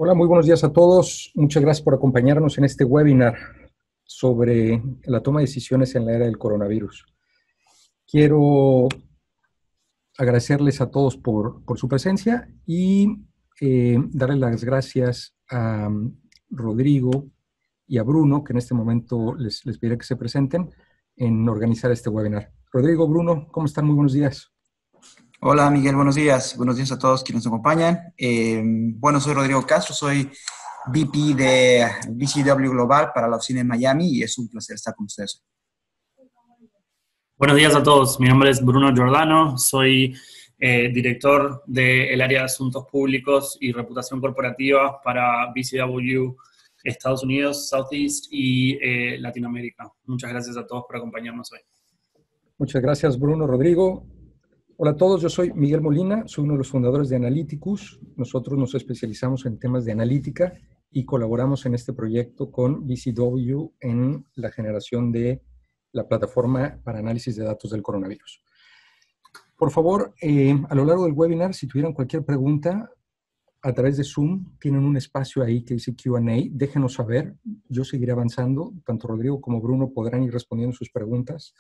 Hola, muy buenos días a todos. Muchas gracias por acompañarnos en este webinar sobre la toma de decisiones en la era del coronavirus. Quiero agradecerles a todos por su presencia y darles las gracias a Rodrigo y a Bruno, que en este momento les pediré que se presenten en organizar este webinar. Rodrigo, Bruno, ¿cómo están? Muy buenos días. Hola Miguel, buenos días. Buenos días a todos quienes nos acompañan. Soy Rodrigo Castro, soy VP de BCW Global para la oficina en Miami y es un placer estar con ustedes. Buenos días a todos. Mi nombre es Bruno Giordano. Soy director del área de Asuntos Públicos y Reputación Corporativa para BCW Estados Unidos, Southeast y Latinoamérica. Muchas gracias a todos por acompañarnos hoy. Muchas gracias, Bruno. Rodrigo. Hola a todos, yo soy Miguel Molina, soy uno de los fundadores de Analyticus. Nosotros nos especializamos en temas de analítica y colaboramos en este proyecto con BCW en la generación de la plataforma para análisis de datos del coronavirus. Por favor, a lo largo del webinar, si tuvieran cualquier pregunta a través de Zoom, tienen un espacio ahí que dice Q&A, déjenos saber, yo seguiré avanzando, tanto Rodrigo como Bruno podrán ir respondiendo sus preguntas.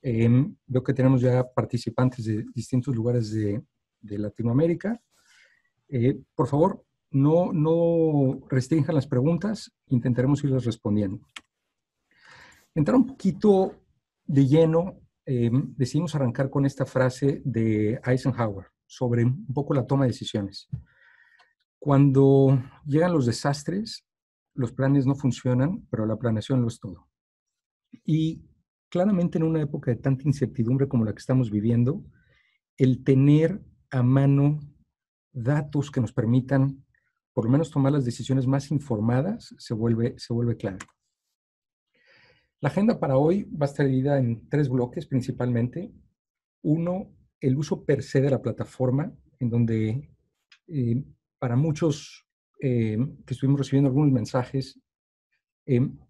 Veo que tenemos ya participantes de distintos lugares de Latinoamérica. Por favor, no restrinjan las preguntas, intentaremos irlas respondiendo. Entrar un poquito de lleno, decidimos arrancar con esta frase de Eisenhower sobre un poco la toma de decisiones. Cuando llegan los desastres, los planes no funcionan, pero la planeación lo es todo. Y claramente en una época de tanta incertidumbre como la que estamos viviendo, el tener a mano datos que nos permitan por lo menos tomar las decisiones más informadas se vuelve clave. La agenda para hoy va a estar dividida en 3 bloques principalmente. Uno, el uso per se de la plataforma, en donde para muchos que estuvimos recibiendo algunos mensajes,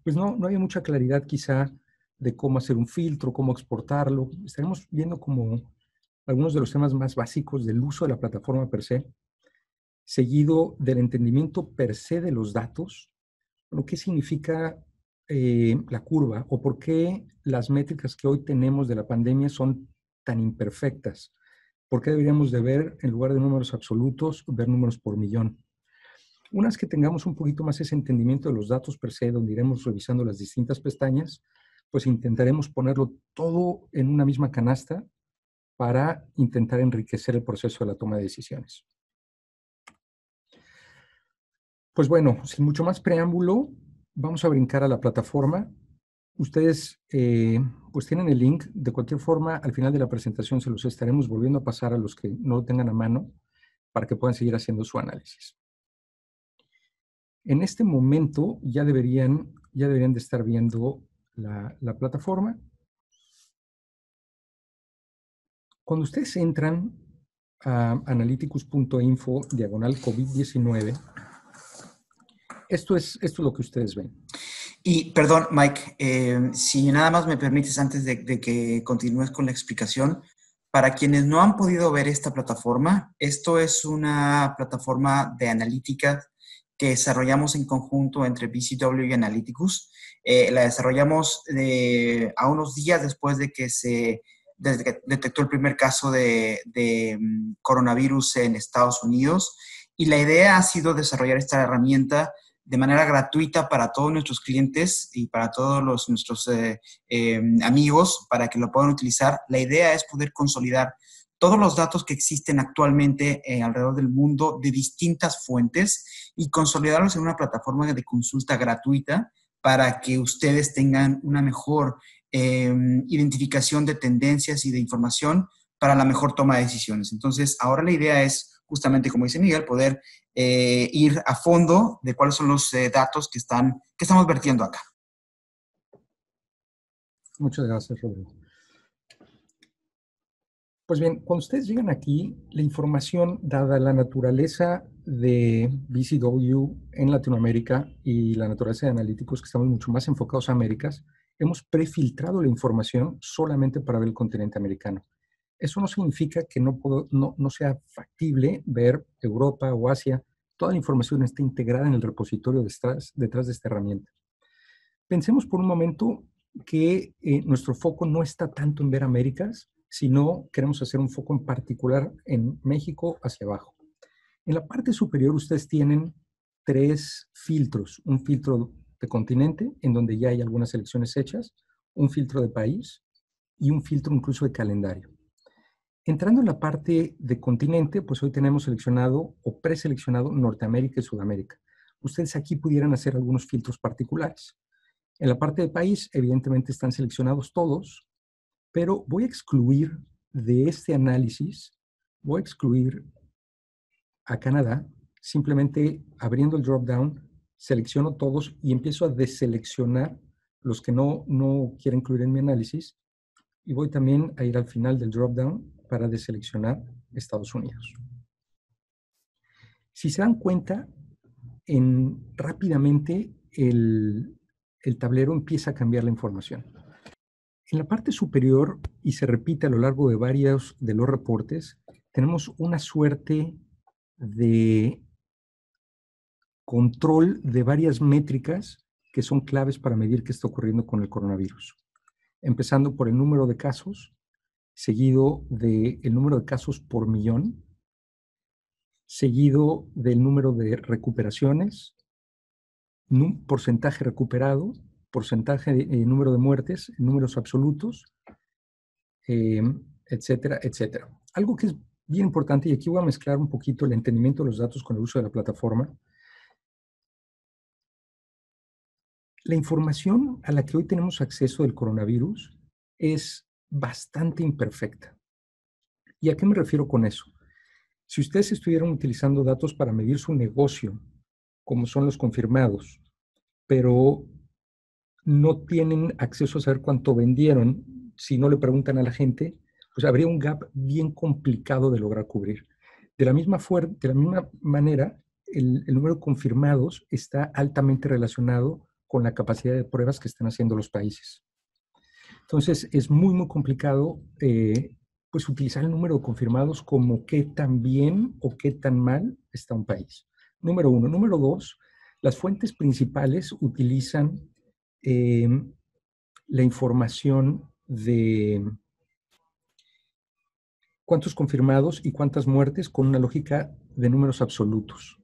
pues no había mucha claridad quizá de cómo hacer un filtro, cómo exportarlo. Estaremos viendo como algunos de los temas más básicos del uso de la plataforma per se, seguido del entendimiento per se de los datos, lo que significa la curva o por qué las métricas que hoy tenemos de la pandemia son tan imperfectas. ¿Por qué deberíamos de ver, en lugar de números absolutos, ver números por millón? Una vez que tengamos un poquito más ese entendimiento de los datos per se, donde iremos revisando las distintas pestañas, pues intentaremos ponerlo todo en una misma canasta para intentar enriquecer el proceso de la toma de decisiones. Pues bueno, sin mucho más preámbulo, vamos a brincar a la plataforma. Ustedes pues tienen el link. De cualquier forma, al final de la presentación se los estaremos volviendo a pasar a los que no lo tengan a mano para que puedan seguir haciendo su análisis. En este momento ya deberían de estar viendo la plataforma. Cuando ustedes entran a analyticus.info/COVID-19, esto es lo que ustedes ven. Y perdón, Mike, si nada más me permites antes de que continúes con la explicación, para quienes no han podido ver esta plataforma, esto es una plataforma de analítica que desarrollamos en conjunto entre BCW y Analyticus. La desarrollamos a unos días después de que se detectó el primer caso de coronavirus en Estados Unidos. Y la idea ha sido desarrollar esta herramienta de manera gratuita para todos nuestros clientes y para todos nuestros amigos para que lo puedan utilizar. La idea es poder consolidar todos los datos que existen actualmente alrededor del mundo de distintas fuentes y consolidarlos en una plataforma de consulta gratuita para que ustedes tengan una mejor identificación de tendencias y de información para la mejor toma de decisiones. Entonces, ahora la idea es, justamente como dice Miguel, poder ir a fondo de cuáles son los datos que estamos vertiendo acá. Muchas gracias, Rodrigo. Pues bien, cuando ustedes llegan aquí, la información, dada la naturaleza de BCW en Latinoamérica y la naturaleza de Analyticus, que estamos mucho más enfocados a Américas, hemos prefiltrado la información solamente para ver el continente americano. Eso no significa que no sea factible ver Europa o Asia. Toda la información está integrada en el repositorio detrás de esta herramienta. Pensemos por un momento que nuestro foco no está tanto en ver Américas, sino queremos hacer un foco en particular en México hacia abajo. En la parte superior ustedes tienen 3 filtros. Un filtro de continente, en donde ya hay algunas selecciones hechas, un filtro de país y un filtro incluso de calendario. Entrando en la parte de continente, pues hoy tenemos seleccionado o preseleccionado Norteamérica y Sudamérica. Ustedes aquí pudieran hacer algunos filtros particulares. En la parte de país, evidentemente están seleccionados todos, pero voy a excluir de este análisis, voy a excluir a Canadá, simplemente abriendo el drop-down, selecciono todos y empiezo a deseleccionar los que no quiero incluir en mi análisis, y voy también a ir al final del drop-down para deseleccionar Estados Unidos. Si se dan cuenta, rápidamente el tablero empieza a cambiar la información. En la parte superior, y se repite a lo largo de varios de los reportes, tenemos una suerte de control de varias métricas que son claves para medir qué está ocurriendo con el coronavirus. Empezando por el número de casos, seguido del número de casos por millón, seguido del número de recuperaciones, porcentaje recuperado, porcentaje de número de muertes, números absolutos, etcétera, etcétera. Algo que es bien importante, y aquí voy a mezclar un poquito el entendimiento de los datos con el uso de la plataforma. La información a la que hoy tenemos acceso del coronavirus es bastante imperfecta. ¿Y a qué me refiero con eso? Si ustedes estuvieran utilizando datos para medir su negocio, como son los confirmados, pero no tienen acceso a saber cuánto vendieron, si no le preguntan a la gente, pues habría un gap bien complicado de lograr cubrir. De la misma manera, el número de confirmados está altamente relacionado con la capacidad de pruebas que están haciendo los países. Entonces, es muy, muy complicado pues utilizar el número de confirmados como qué tan bien o qué tan mal está un país. Número 1. Número 2, las fuentes principales utilizan la información de cuántos confirmados y cuántas muertes con una lógica de números absolutos.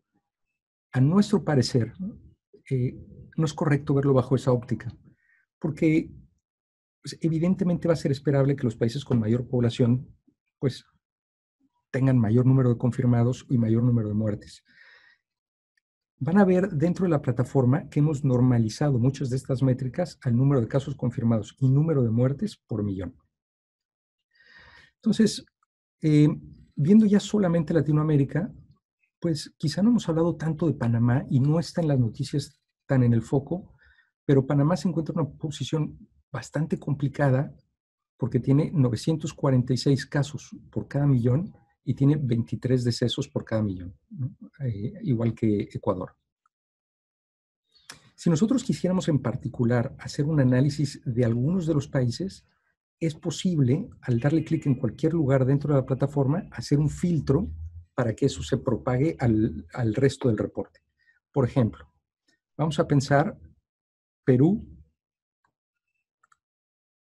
A nuestro parecer, no es correcto verlo bajo esa óptica, porque pues, evidentemente va a ser esperable que los países con mayor población pues, tengan mayor número de confirmados y mayor número de muertes. Van a ver dentro de la plataforma que hemos normalizado muchas de estas métricas al número de casos confirmados y número de muertes por millón. Entonces, viendo ya solamente Latinoamérica, pues quizá no hemos hablado tanto de Panamá y no está en las noticias tan en el foco, pero Panamá se encuentra en una posición bastante complicada porque tiene 946 casos por cada millón y tiene 23 decesos por cada millón, ¿no? Igual que Ecuador. Si nosotros quisiéramos en particular hacer un análisis de algunos de los países, es posible, al darle clic en cualquier lugar dentro de la plataforma, hacer un filtro para que eso se propague al resto del reporte. Por ejemplo, vamos a pensar Perú,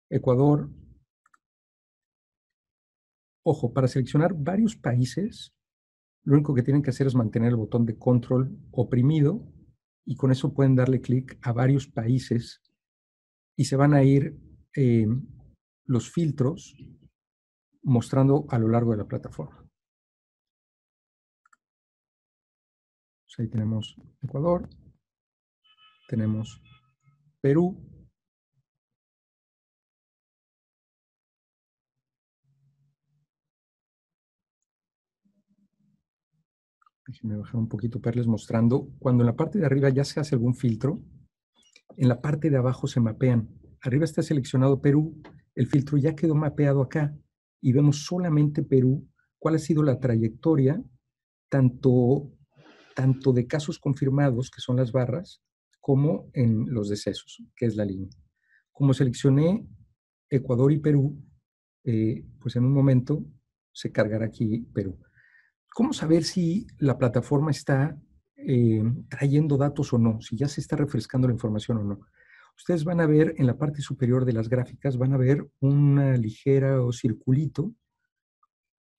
Ecuador. Ojo, para seleccionar varios países, lo único que tienen que hacer es mantener el botón de control oprimido y con eso pueden darle clic a varios países y se van a ir los filtros mostrando a lo largo de la plataforma. Pues ahí tenemos Ecuador, tenemos Perú, déjenme bajar un poquito para irles mostrando. Cuando en la parte de arriba ya se hace algún filtro, en la parte de abajo se mapean. Arriba está seleccionado Perú, el filtro ya quedó mapeado acá y vemos solamente Perú, cuál ha sido la trayectoria tanto de casos confirmados, que son las barras, como en los decesos, que es la línea. Como seleccioné Ecuador y Perú, pues en un momento se cargará aquí Perú. ¿Cómo saber si la plataforma está trayendo datos o no, si ya se está refrescando la información o no. Ustedes van a ver en la parte superior de las gráficas, van a ver una ligera o circulito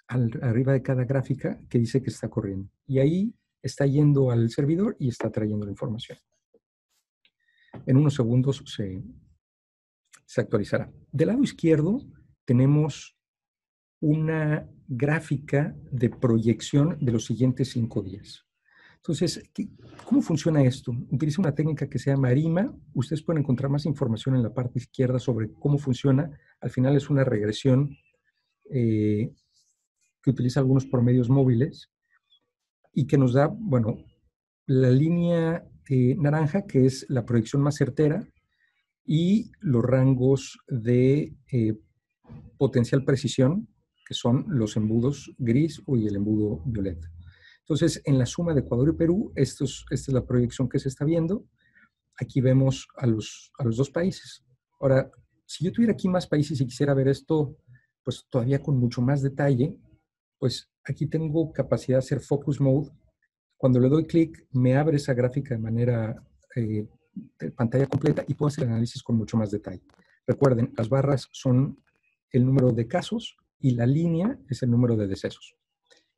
arriba de cada gráfica que dice que está corriendo. Y ahí está yendo al servidor y está trayendo la información. En unos segundos se actualizará. Del lado izquierdo tenemos una gráfica de proyección de los siguientes 5 días. Entonces, ¿cómo funciona esto? Utiliza una técnica que se llama ARIMA. Ustedes pueden encontrar más información en la parte izquierda sobre cómo funciona. Al final es una regresión que utiliza algunos promedios móviles y que nos da, bueno, la línea naranja, que es la proyección más certera, y los rangos de potencial precisión, que son los embudos gris y el embudo violeta. Entonces, en la suma de Ecuador y Perú, esta es la proyección que se está viendo. Aquí vemos a los 2 países. Ahora, si yo tuviera aquí más países y quisiera ver esto, pues todavía con mucho más detalle, pues aquí tengo capacidad de hacer Focus Mode. Cuando le doy clic, me abre esa gráfica de manera de pantalla completa y puedo hacer el análisis con mucho más detalle. Recuerden, las barras son el número de casos y la línea es el número de decesos.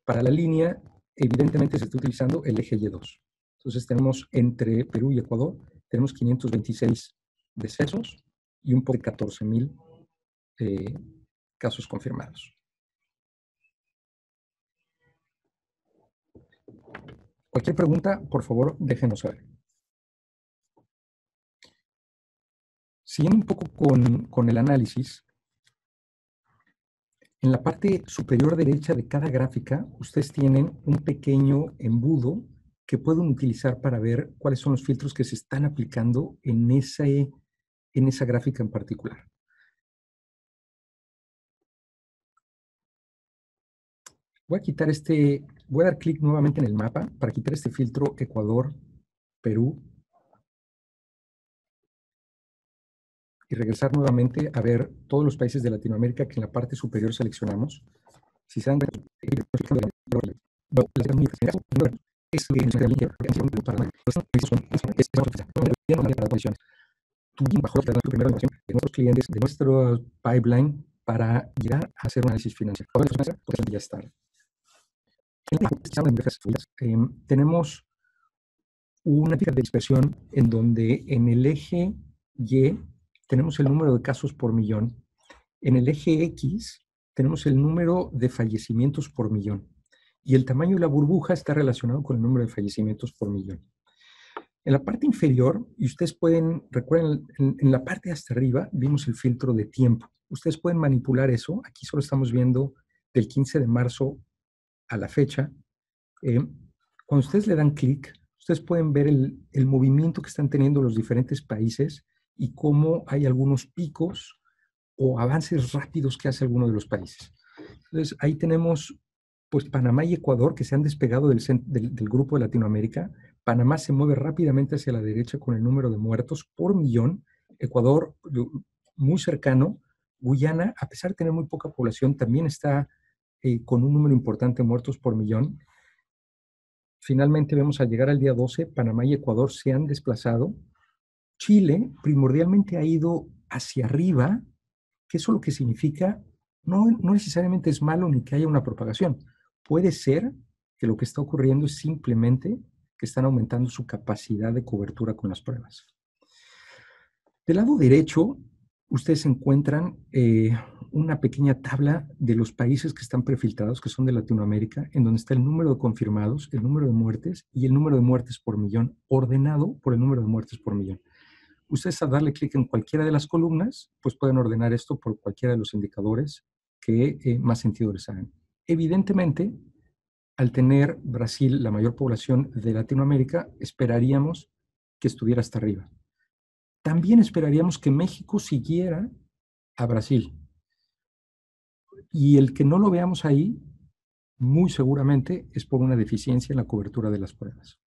Para la línea, evidentemente se está utilizando el eje Y2. Entonces tenemos entre Perú y Ecuador, tenemos 526 decesos y un poco de 14,000 casos confirmados. Cualquier pregunta, por favor, déjenos saber. Siguiendo un poco con el análisis, en la parte superior derecha de cada gráfica, ustedes tienen un pequeño embudo que pueden utilizar para ver cuáles son los filtros que se están aplicando en esa gráfica en particular. Voy a dar clic nuevamente en el mapa para quitar este filtro Ecuador, Perú, y regresar nuevamente a ver todos los países de Latinoamérica que en la parte superior seleccionamos. Si se dan cuenta, tuvimos bajo la primera información de nuestros clientes, de nuestro pipeline, para llegar a hacer un análisis financiero. Ahora ya está. Tenemos una gráfica de dispersión en donde en el eje Y tenemos el número de casos por millón. En el eje X tenemos el número de fallecimientos por millón. Y el tamaño de la burbuja está relacionado con el número de fallecimientos por millón. En la parte inferior, y ustedes recuerden, en la parte de hasta arriba vimos el filtro de tiempo. Ustedes pueden manipular eso. Aquí solo estamos viendo del 15 de marzo a la fecha. Cuando ustedes le dan clic, ustedes pueden ver el movimiento que están teniendo los diferentes países y cómo hay algunos picos o avances rápidos que hace alguno de los países. Entonces, ahí tenemos pues Panamá y Ecuador que se han despegado del grupo de Latinoamérica. Panamá se mueve rápidamente hacia la derecha con el número de muertos por millón. Ecuador, muy cercano. Guyana, a pesar de tener muy poca población, también está con un número importante de muertos por millón. Finalmente vemos al llegar al día 12, Panamá y Ecuador se han desplazado. Chile primordialmente ha ido hacia arriba, que eso lo que significa no necesariamente es malo ni que haya una propagación. Puede ser que lo que está ocurriendo es simplemente que están aumentando su capacidad de cobertura con las pruebas. Del lado derecho, ustedes encuentran una pequeña tabla de los países que están prefiltrados, que son de Latinoamérica, en donde está el número de confirmados, el número de muertes y el número de muertes por millón, ordenado por el número de muertes por millón. Ustedes al darle clic en cualquiera de las columnas, pues pueden ordenar esto por cualquiera de los indicadores que más sentido les hagan. Evidentemente, al tener Brasil la mayor población de Latinoamérica, esperaríamos que estuviera hasta arriba. También esperaríamos que México siguiera a Brasil. Y el que no lo veamos ahí, muy seguramente es por una deficiencia en la cobertura de las pruebas.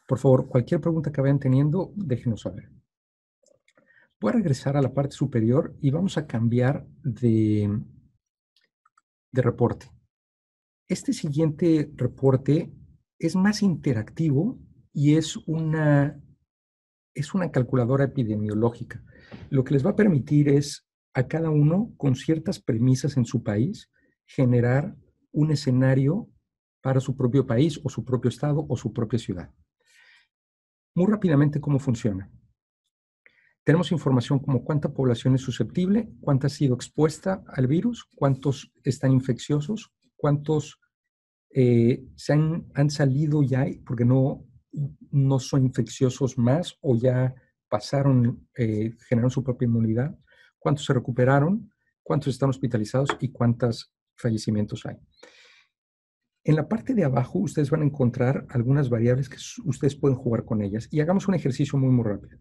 Por favor, cualquier pregunta que vayan teniendo, déjenos saber. Voy a regresar a la parte superior y vamos a cambiar de reporte. Este siguiente reporte es más interactivo y es una calculadora epidemiológica. Lo que les va a permitir es a cada uno, con ciertas premisas en su país, generar un escenario para su propio país o su propio estado o su propia ciudad. Muy rápidamente, ¿cómo funciona? Tenemos información como cuánta población es susceptible, cuánta ha sido expuesta al virus, cuántos están infecciosos, cuántos han salido ya porque no son infecciosos más o ya pasaron, generaron su propia inmunidad, cuántos se recuperaron, cuántos están hospitalizados y cuántos fallecimientos hay. En la parte de abajo ustedes van a encontrar algunas variables que ustedes pueden jugar con ellas y hagamos un ejercicio muy, muy rápido.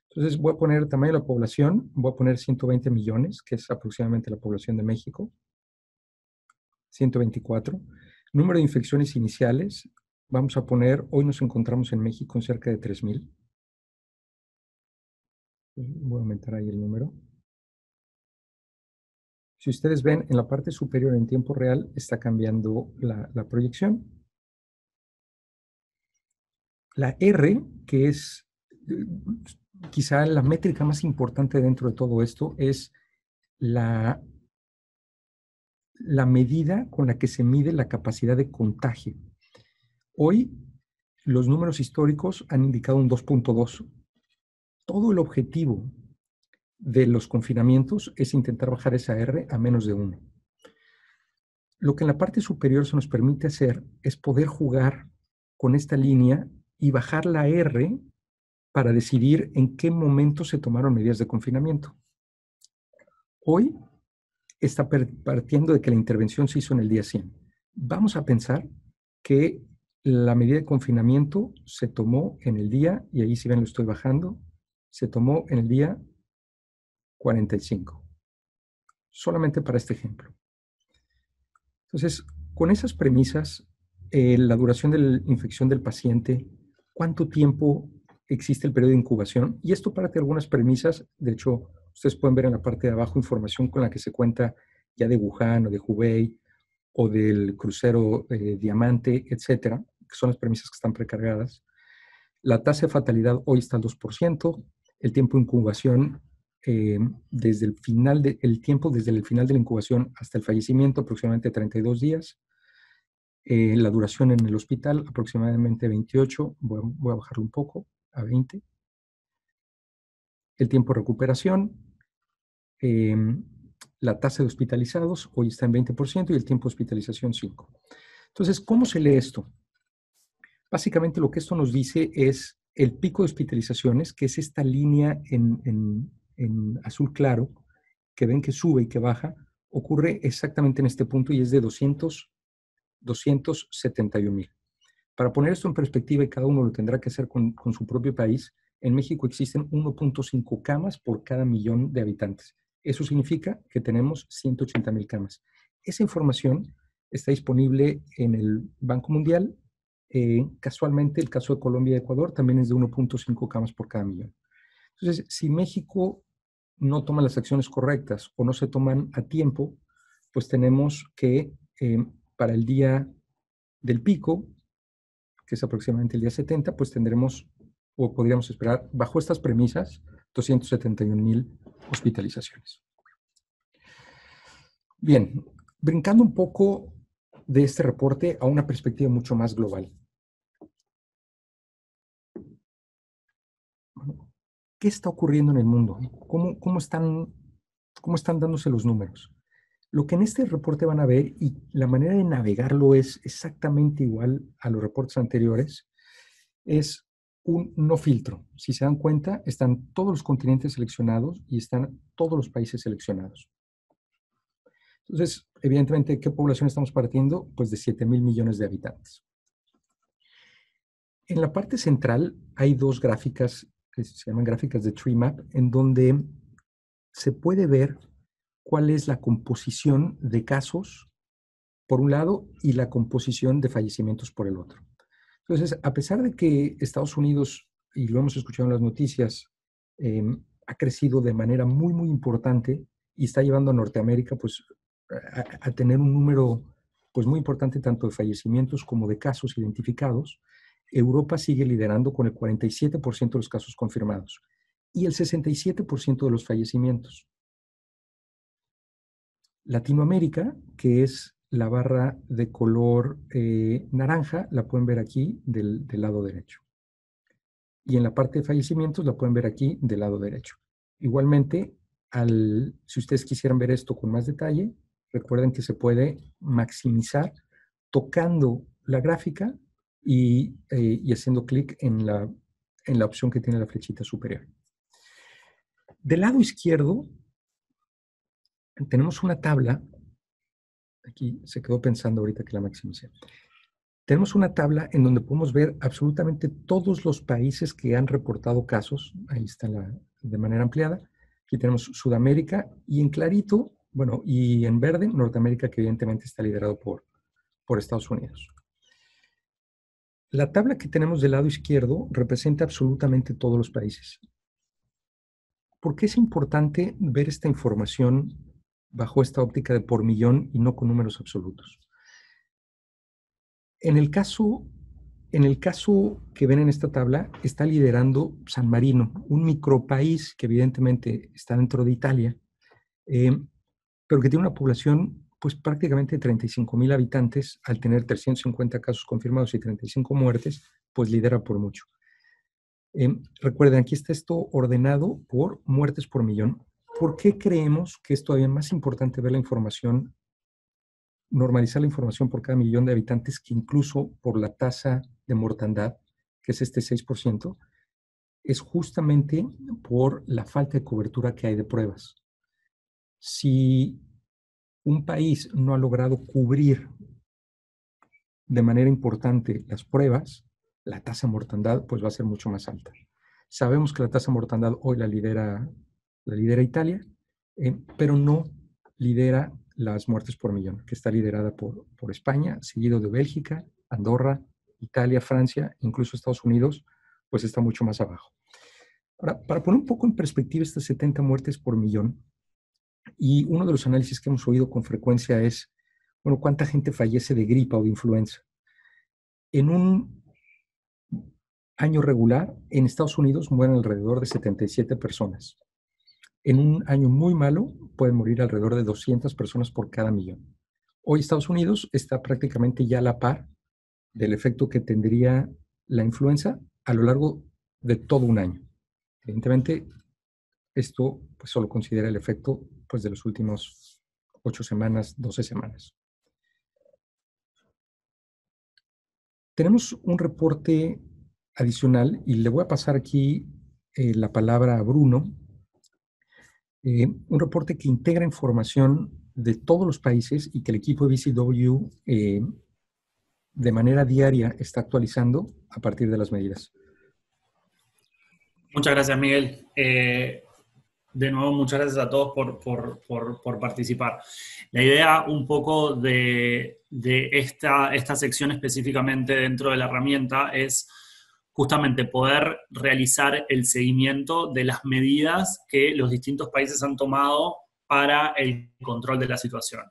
Entonces voy a poner el tamaño de la población, voy a poner 120 millones, que es aproximadamente la población de México, 124. Número de infecciones iniciales, vamos a poner, hoy nos encontramos en México en cerca de 3,000. Voy a aumentar ahí el número. Si ustedes ven, en la parte superior en tiempo real está cambiando la proyección. La R, que es quizá la métrica más importante dentro de todo esto, es la medida con la que se mide la capacidad de contagio. Hoy, los números históricos han indicado un 2.2. Todo el objetivo de los confinamientos es intentar bajar esa R a menos de 1. Lo que en la parte superior se nos permite hacer es poder jugar con esta línea y bajar la R para decidir en qué momento se tomaron medidas de confinamiento. Hoy está partiendo de que la intervención se hizo en el día 100. Vamos a pensar que la medida de confinamiento se tomó en el día, y ahí si ven lo estoy bajando, se tomó en el día 45. Solamente para este ejemplo. Entonces, con esas premisas, la duración de la infección del paciente, cuánto tiempo existe el periodo de incubación, y esto parte de algunas premisas. De hecho, ustedes pueden ver en la parte de abajo información con la que se cuenta ya de Wuhan o de Hubei o del crucero Diamante, etcétera, que son las premisas que están precargadas. La tasa de fatalidad hoy está al 2%, el tiempo de incubación desde el final de la incubación hasta el fallecimiento, aproximadamente 32 días. La duración en el hospital, aproximadamente 28. Voy a bajarlo un poco, a 20. El tiempo de recuperación, la tasa de hospitalizados, hoy está en 20%, y el tiempo de hospitalización, 5. Entonces, ¿cómo se lee esto? Básicamente lo que esto nos dice es el pico de hospitalizaciones, que es esta línea en azul claro, que ven que sube y que baja, ocurre exactamente en este punto y es de 271,000. Para poner esto en perspectiva, y cada uno lo tendrá que hacer con su propio país, en México existen 1.5 camas por cada millón de habitantes. Eso significa que tenemos 180,000 camas. Esa información está disponible en el Banco Mundial. Casualmente, el caso de Colombia y Ecuador también es de 1.5 camas por cada millón. Entonces, si México no toma las acciones correctas o no se toman a tiempo, pues tenemos que para el día del pico, que es aproximadamente el día 70, pues tendremos o podríamos esperar, bajo estas premisas, 271,000 hospitalizaciones. Bien, brincando un poco de este reporte a una perspectiva mucho más global. ¿Qué está ocurriendo en el mundo? ¿Cómo están dándose los números? Lo que en este reporte van a ver, y la manera de navegarlo es exactamente igual a los reportes anteriores, es un no filtro. Si se dan cuenta, están todos los continentes seleccionados y están todos los países seleccionados. Entonces, evidentemente, ¿qué población estamos partiendo? Pues de 7,000 millones de habitantes. En la parte central hay dos gráficas que se llaman gráficas de tree map, en donde se puede ver cuál es la composición de casos por un lado y la composición de fallecimientos por el otro. Entonces, a pesar de que Estados Unidos, y lo hemos escuchado en las noticias, ha crecido de manera muy, muy importante y está llevando a Norteamérica pues, a tener un número pues muy importante tanto de fallecimientos como de casos identificados, Europa sigue liderando con el 47% de los casos confirmados y el 67% de los fallecimientos. Latinoamérica, que es la barra de color naranja, la pueden ver aquí del lado derecho. Y en la parte de fallecimientos la pueden ver aquí del lado derecho. Igualmente, si ustedes quisieran ver esto con más detalle, recuerden que se puede maximizar tocando la gráfica y haciendo clic en la opción que tiene la flechita superior. Del lado izquierdo tenemos una tabla. Aquí se quedó pensando ahorita que la maximicé. Tenemos una tabla en donde podemos ver absolutamente todos los países que han reportado casos. Ahí está de manera ampliada. Aquí tenemos Sudamérica y en clarito, bueno, y en verde, Norteamérica, que evidentemente está liderado por Estados Unidos. La tabla que tenemos del lado izquierdo representa absolutamente todos los países. ¿Por qué es importante ver esta información bajo esta óptica de por millón y no con números absolutos? En el caso que ven en esta tabla, está liderando San Marino, un micropaís que evidentemente está dentro de Italia, pero que tiene una población pues prácticamente de 35,000 habitantes, al tener 350 casos confirmados y 35 muertes, pues lidera por mucho. Recuerden, aquí está esto ordenado por muertes por millón. ¿Por qué creemos que es todavía más importante ver la información, normalizar la información por cada millón de habitantes que incluso por la tasa de mortandad, que es este 6%, es justamente por la falta de cobertura que hay de pruebas? Si un país no ha logrado cubrir de manera importante las pruebas, la tasa de mortandad pues va a ser mucho más alta. Sabemos que la tasa de mortandad hoy la lidera Italia, pero no lidera las muertes por millón, que está liderada por España, seguido de Bélgica, Andorra, Italia, Francia, incluso Estados Unidos, pues está mucho más abajo. Ahora, para poner un poco en perspectiva estas 70 muertes por millón, y uno de los análisis que hemos oído con frecuencia es, bueno, ¿cuánta gente fallece de gripa o de influenza? En un año regular, en Estados Unidos mueren alrededor de 77 personas. En un año muy malo, pueden morir alrededor de 200 personas por cada millón. Hoy Estados Unidos está prácticamente ya a la par del efecto que tendría la influenza a lo largo de todo un año. Evidentemente, esto pues, solo considera el efecto pues, de los últimos 8 semanas, 12 semanas. Tenemos un reporte adicional y le voy a pasar aquí la palabra a Bruno. Un reporte que integra información de todos los países y que el equipo de BCW de manera diaria está actualizando a partir de las medidas. Muchas gracias, Miguel. De nuevo, muchas gracias a todos por participar. La idea un poco de esta sección específicamente dentro de la herramienta es justamente poder realizar el seguimiento de las medidas que los distintos países han tomado para el control de la situación.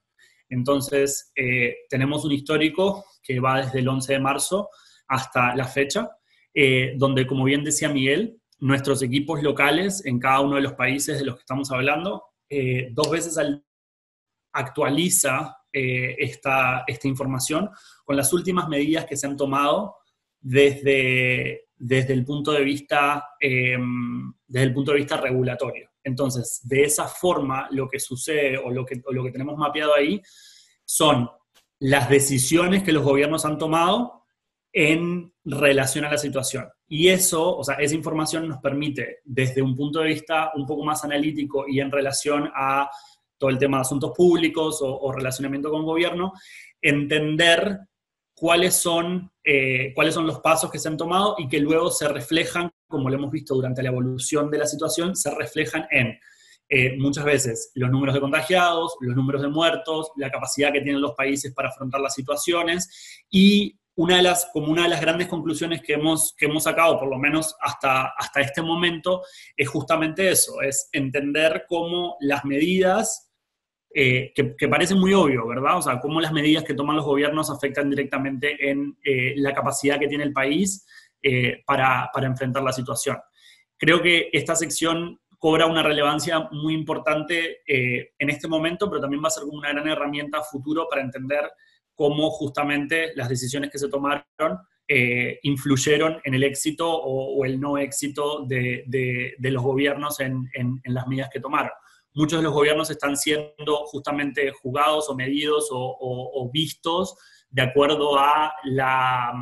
Entonces, tenemos un histórico que va desde el 11 de marzo hasta la fecha, donde, como bien decía Miguel, nuestros equipos locales en cada uno de los países de los que estamos hablando, 2 veces al actualiza esta información con las últimas medidas que se han tomado desde el punto de vista regulatorio. Entonces, de esa forma, lo que sucede o lo que tenemos mapeado ahí son las decisiones que los gobiernos han tomado en relación a la situación. Y eso, o sea, esa información nos permite, desde un punto de vista un poco más analítico y en relación a todo el tema de asuntos públicos o relacionamiento con gobierno, entender cuáles son los pasos que se han tomado y que luego se reflejan, como lo hemos visto durante la evolución de la situación, se reflejan en muchas veces los números de contagiados, los números de muertos, la capacidad que tienen los países para afrontar las situaciones y una de las grandes conclusiones que hemos sacado, por lo menos hasta este momento, es justamente eso, es entender cómo las medidas que parece muy obvio, ¿verdad? O sea, cómo las medidas que toman los gobiernos afectan directamente en la capacidad que tiene el país para enfrentar la situación. Creo que esta sección cobra una relevancia muy importante en este momento, pero también va a ser como una gran herramienta a futuro para entender cómo justamente las decisiones que se tomaron influyeron en el éxito o el no éxito de los gobiernos en las medidas que tomaron. Muchos de los gobiernos están siendo justamente juzgados o medidos o vistos de acuerdo a la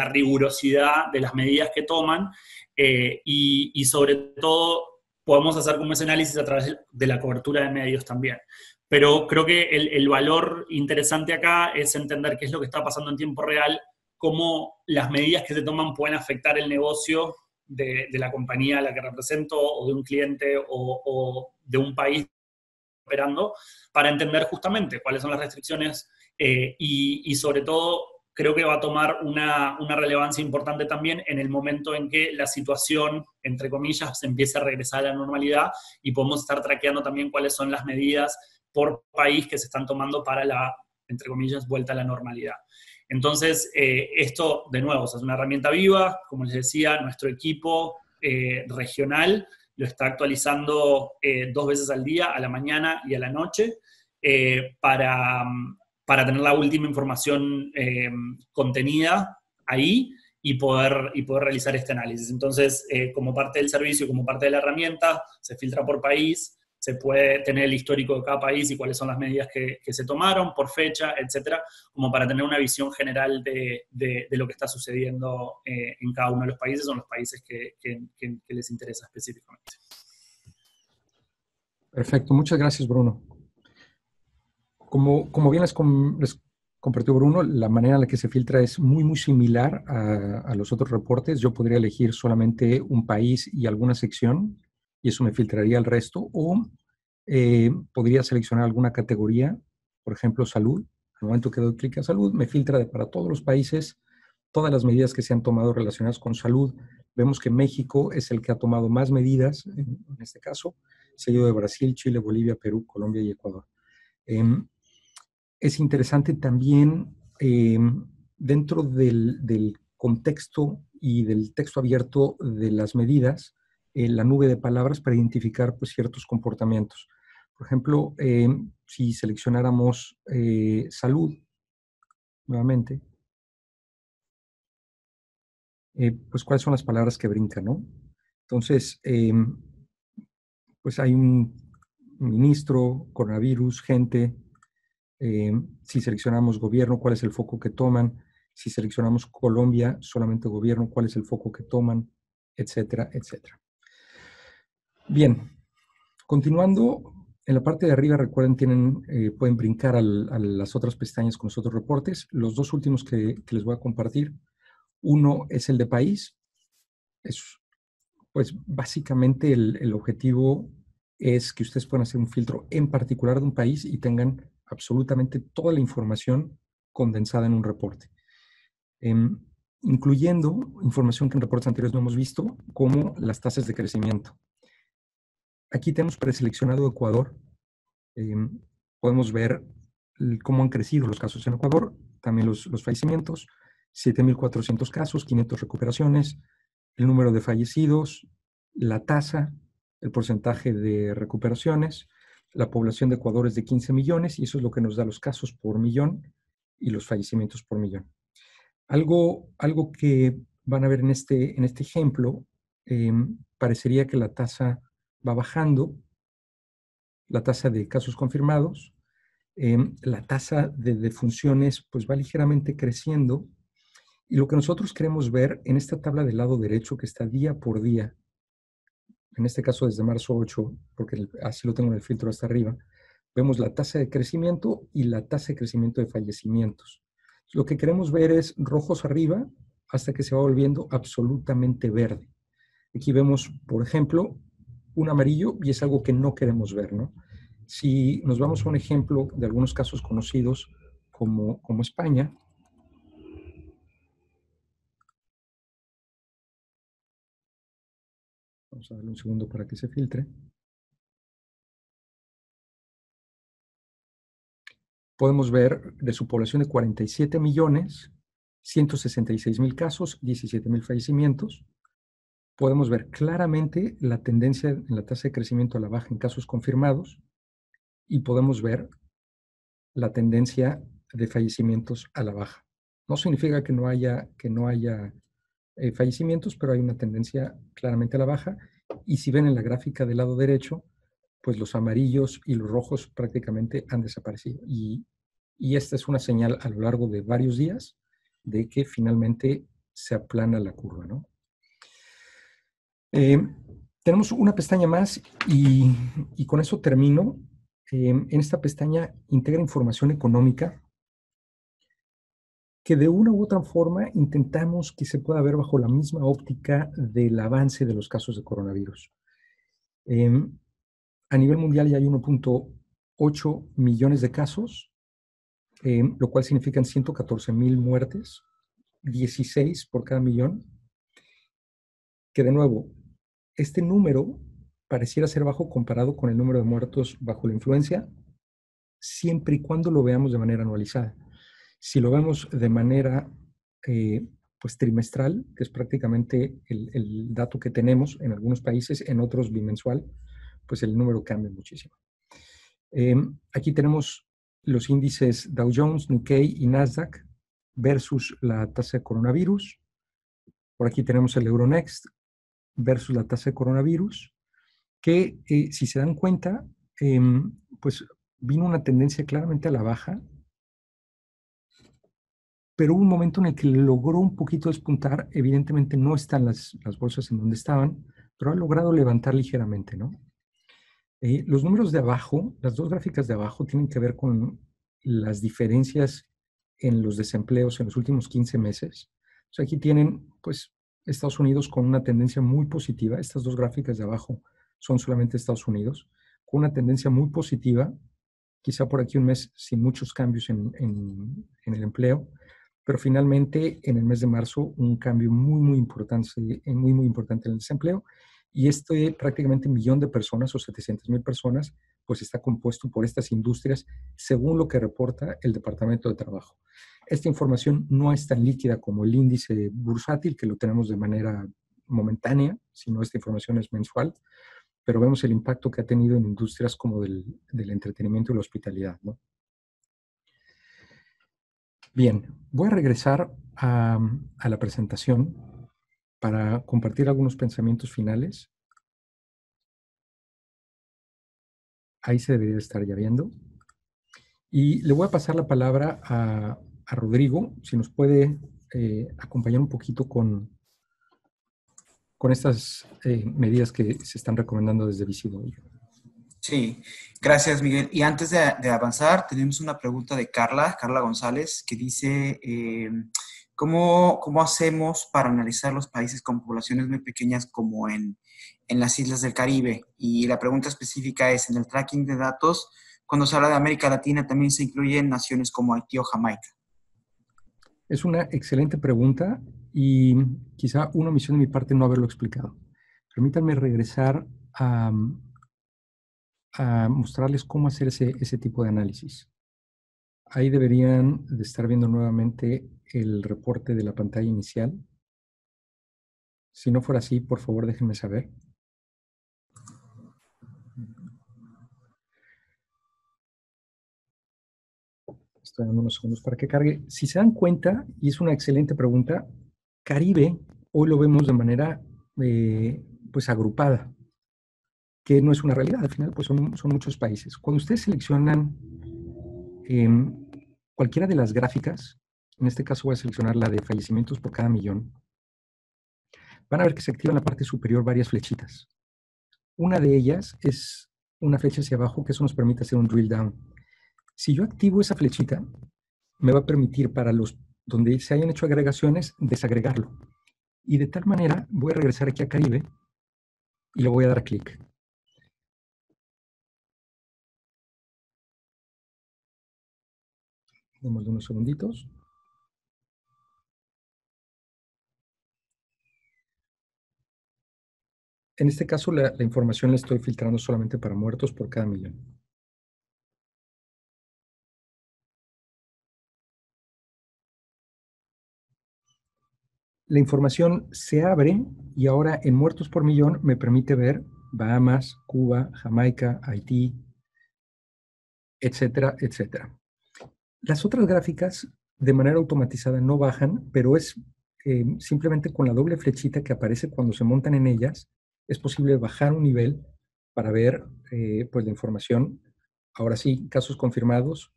rigurosidad de las medidas que toman y sobre todo podemos hacer como ese análisis a través de la cobertura de medios también. Pero creo que el valor interesante acá es entender qué es lo que está pasando en tiempo real, cómo las medidas que se toman pueden afectar el negocio de la compañía a la que represento, o de un cliente, o de un país operando, para entender justamente cuáles son las restricciones y sobre todo creo que va a tomar una relevancia importante también en el momento en que la situación, entre comillas, se empiece a regresar a la normalidad y podemos estar traqueando también cuáles son las medidas por país que se están tomando para la, entre comillas, vuelta a la normalidad. Entonces, esto, de nuevo, es una herramienta viva. Como les decía, nuestro equipo regional lo está actualizando 2 veces al día, a la mañana y a la noche, para tener la última información contenida ahí y poder realizar este análisis. Entonces, como parte del servicio, como parte de la herramienta, se filtra por país, se puede tener el histórico de cada país y cuáles son las medidas que se tomaron, por fecha, etcétera, como para tener una visión general de lo que está sucediendo en cada uno de los países o en los países que les interesa específicamente. Perfecto, muchas gracias, Bruno. Como bien les compartió Bruno, la manera en la que se filtra es muy similar a los otros reportes. Yo podría elegir solamente un país y alguna sección, y eso me filtraría el resto, o podría seleccionar alguna categoría, por ejemplo, salud. Al momento que doy clic a salud, me filtra para todos los países todas las medidas que se han tomado relacionadas con salud. Vemos que México es el que ha tomado más medidas, en este caso, seguido de Brasil, Chile, Bolivia, Perú, Colombia y Ecuador. Es interesante también dentro del contexto y del texto abierto de las medidas, la nube de palabras para identificar pues, ciertos comportamientos. Por ejemplo, si seleccionáramos salud nuevamente, pues cuáles son las palabras que brincan, ¿no? Entonces, pues hay un ministro, coronavirus, gente. Si seleccionamos gobierno, ¿cuál es el foco que toman? Si seleccionamos Colombia, solamente gobierno, ¿cuál es el foco que toman? Etcétera, etcétera. Bien, continuando, en la parte de arriba, recuerden, pueden brincar a las otras pestañas con los otros reportes. Los dos últimos que les voy a compartir, uno es el de país. Pues básicamente el objetivo es que ustedes puedan hacer un filtro en particular de un país y tengan absolutamente toda la información condensada en un reporte, incluyendo información que en reportes anteriores no hemos visto, como las tasas de crecimiento. Aquí tenemos preseleccionado Ecuador. Podemos ver cómo han crecido los casos en Ecuador, también los fallecimientos, 7.400 casos, 500 recuperaciones, el número de fallecidos, la tasa, el porcentaje de recuperaciones. La población de Ecuador es de 15 millones y eso es lo que nos da los casos por millón y los fallecimientos por millón. Algo que van a ver en este ejemplo, parecería que la tasa va bajando, la tasa de casos confirmados, la tasa de defunciones pues va ligeramente creciendo. Y lo que nosotros queremos ver en esta tabla del lado derecho que está día por día, en este caso desde marzo 8, porque así lo tengo en el filtro hasta arriba, vemos la tasa de crecimiento y la tasa de crecimiento de fallecimientos. Lo que queremos ver es rojos arriba hasta que se va volviendo absolutamente verde. Aquí vemos, por ejemplo, un amarillo y es algo que no queremos ver, ¿no? Si nos vamos a un ejemplo de algunos casos conocidos como España, vamos a darle un segundo para que se filtre. podemos ver de su población de 47 millones, 166,000 casos, 17,000 fallecimientos. Podemos ver claramente la tendencia en la tasa de crecimiento a la baja en casos confirmados y podemos ver la tendencia de fallecimientos a la baja. No significa que no haya fallecimientos, pero hay una tendencia claramente a la baja. Y si ven en la gráfica del lado derecho, pues los amarillos y los rojos prácticamente han desaparecido. Y esta es una señal a lo largo de varios días de que finalmente se aplana la curva, ¿no? Tenemos una pestaña más y con eso termino. En esta pestaña integra información económica que de una u otra forma intentamos que se pueda ver bajo la misma óptica del avance de los casos de coronavirus. A nivel mundial ya hay 1.8 millones de casos, lo cual significan 114,000 muertes, 16 por cada millón, que de nuevo, este número pareciera ser bajo comparado con el número de muertos bajo la influencia, siempre y cuando lo veamos de manera anualizada. Si lo vemos de manera pues trimestral, que es prácticamente el dato que tenemos en algunos países, en otros bimensual, pues el número cambia muchísimo. Aquí tenemos los índices Dow Jones, Nikkei y Nasdaq versus la tasa de coronavirus. Por aquí tenemos el Euronext versus la tasa de coronavirus, que si se dan cuenta, pues vino una tendencia claramente a la baja, pero hubo un momento en el que logró un poquito despuntar. Evidentemente no están las bolsas en donde estaban, pero ha logrado levantar ligeramente, ¿no? Los números de abajo, las dos gráficas de abajo, tienen que ver con las diferencias en los desempleos en los últimos 15 meses. O sea, aquí tienen, pues, Estados Unidos con una tendencia muy positiva. Estas dos gráficas de abajo son solamente Estados Unidos, con una tendencia muy positiva, quizá por aquí un mes sin muchos cambios en el empleo, pero finalmente en el mes de marzo un cambio muy importante en el desempleo, y prácticamente 1,000,000 de personas o 700,000 personas, pues está compuesto por estas industrias, según lo que reporta el Departamento de Trabajo. Esta información no es tan líquida como el índice bursátil, que lo tenemos de manera momentánea, sino esta información es mensual, pero vemos el impacto que ha tenido en industrias como del entretenimiento y la hospitalidad, ¿no? Bien, voy a regresar a la presentación para compartir algunos pensamientos finales. Ahí se debería estar ya viendo. Y le voy a pasar la palabra a Rodrigo, si nos puede acompañar un poquito con estas medidas que se están recomendando desde VCW. Sí, gracias, Miguel. Y antes de avanzar, tenemos una pregunta de Carla González, que dice, ¿cómo hacemos para analizar los países con poblaciones muy pequeñas como en las islas del Caribe? Y la pregunta específica es, en el tracking de datos, cuando se habla de América Latina, también se incluyen naciones como Haití o Jamaica. Es una excelente pregunta y quizá una omisión de mi parte no haberlo explicado. Permítanme regresar a mostrarles cómo hacer ese tipo de análisis. Ahí deberían de estar viendo nuevamente el reporte de la pantalla inicial. Si no fuera así, por favor, déjenme saber. Estoy dando unos segundos para que cargue. Si se dan cuenta, y es una excelente pregunta, Caribe hoy lo vemos de manera pues agrupada, que no es una realidad. Al final, pues son muchos países. Cuando ustedes seleccionan cualquiera de las gráficas, en este caso voy a seleccionar la de fallecimientos por cada millón, van a ver que se activa en la parte superior varias flechitas. Una de ellas es una flecha hacia abajo, que eso nos permite hacer un drill down. Si yo activo esa flechita, me va a permitir para los donde se hayan hecho agregaciones, desagregarlo. Y de tal manera voy a regresar aquí a Caribe y le voy a dar clic. Démosle unos segunditos. En este caso, la información la estoy filtrando solamente para muertos por cada millón. la información se abre y ahora en muertos por millón me permite ver Bahamas, Cuba, Jamaica, Haití, etcétera, etcétera. Las otras gráficas de manera automatizada no bajan, pero es simplemente con la doble flechita que aparece cuando se montan en ellas, es posible bajar un nivel para ver pues la información. Ahora sí, casos confirmados,